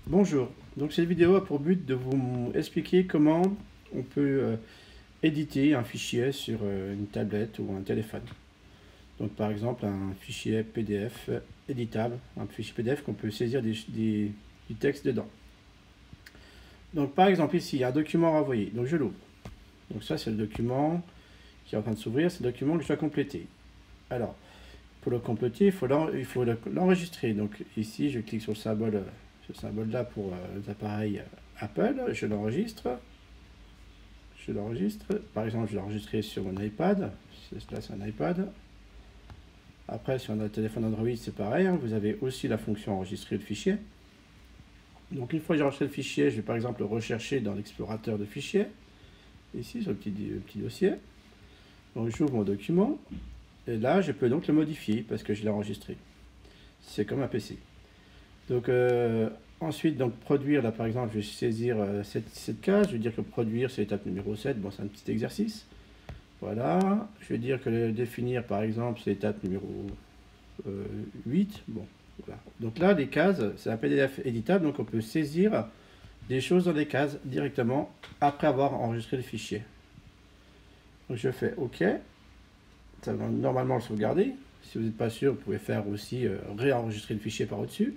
Bonjour, donc cette vidéo a pour but de vous expliquer comment on peut éditer un fichier sur une tablette ou un téléphone. Donc par exemple un fichier PDF éditable, un fichier PDF qu'on peut saisir du texte dedans. Donc par exemple ici, il y a un document à renvoyer, donc je l'ouvre. Donc ça c'est le document qui est en train de s'ouvrir, c'est le document que je dois compléter. Alors, pour le compléter, il faut l'enregistrer. Donc ici, je clique sur ce symbole là pour les appareils Apple, je l'enregistre. Par exemple, je l'ai enregistré sur mon iPad. Là, c'est un iPad. Après, sur un téléphone Android, c'est pareil. Vous avez aussi la fonction enregistrer le fichier. Donc, une fois que j'ai enregistré le fichier, je vais par exemple le rechercher dans l'explorateur de fichiers. Ici, sur le petit dossier. Donc, j'ouvre mon document. Et là, je peux donc le modifier parce que je l'ai enregistré. C'est comme un PC. Donc, ensuite, donc, produire, là par exemple, je vais saisir cette case. Je vais dire que produire, c'est l'étape numéro 7. Bon, c'est un petit exercice. Voilà. Je vais dire que le définir, par exemple, c'est l'étape numéro 8. Bon, voilà. Donc là, les cases, c'est un PDF éditable. Donc, on peut saisir des choses dans les cases directement après avoir enregistré le fichier. Donc, je fais OK. Ça va normalement le sauvegarder. Si vous n'êtes pas sûr, vous pouvez faire aussi réenregistrer le fichier par au-dessus.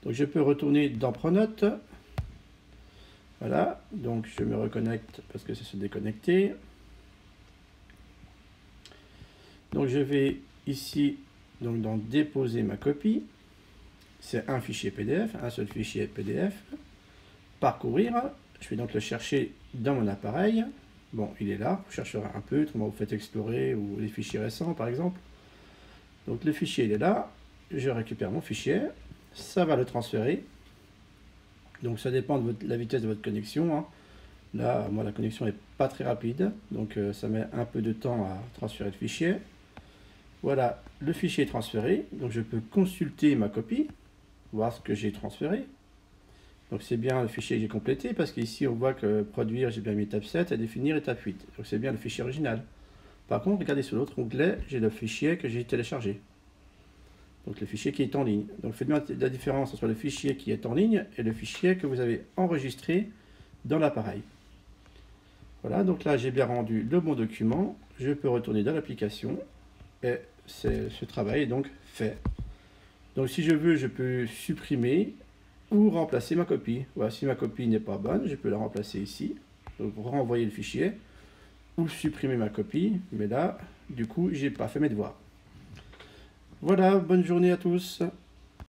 Donc je peux retourner dans Pronote. Voilà, donc je me reconnecte parce que c'est se déconnecter. Donc je vais ici donc dans déposer ma copie. C'est un fichier PDF, un seul fichier PDF. Parcourir, je vais donc le chercher dans mon appareil. Bon, il est là, vous chercherez un peu, autrement vous faites explorer ou les fichiers récents par exemple. Donc le fichier il est là, je récupère mon fichier, ça va le transférer. Donc ça dépend de la vitesse de votre connexion. Hein. Là, moi la connexion n'est pas très rapide, donc ça met un peu de temps à transférer le fichier. Voilà, le fichier est transféré, donc je peux consulter ma copie, voir ce que j'ai transféré. Donc c'est bien le fichier que j'ai complété, parce qu'ici on voit que produire, j'ai bien mis étape 7 et définir étape 8. Donc c'est bien le fichier original. Par contre, regardez sur l'autre onglet, j'ai le fichier que j'ai téléchargé. Donc le fichier qui est en ligne. Donc faites bien la différence entre le fichier qui est en ligne et le fichier que vous avez enregistré dans l'appareil. Voilà, donc là j'ai bien rendu le bon document. Je peux retourner dans l'application et ce travail est donc fait. Donc si je veux, je peux supprimer ou remplacer ma copie. Voilà, si ma copie n'est pas bonne, je peux la remplacer ici. Donc renvoyer le fichier ou supprimer ma copie. Mais là, du coup, j'ai pas fait mes devoirs. Voilà, bonne journée à tous.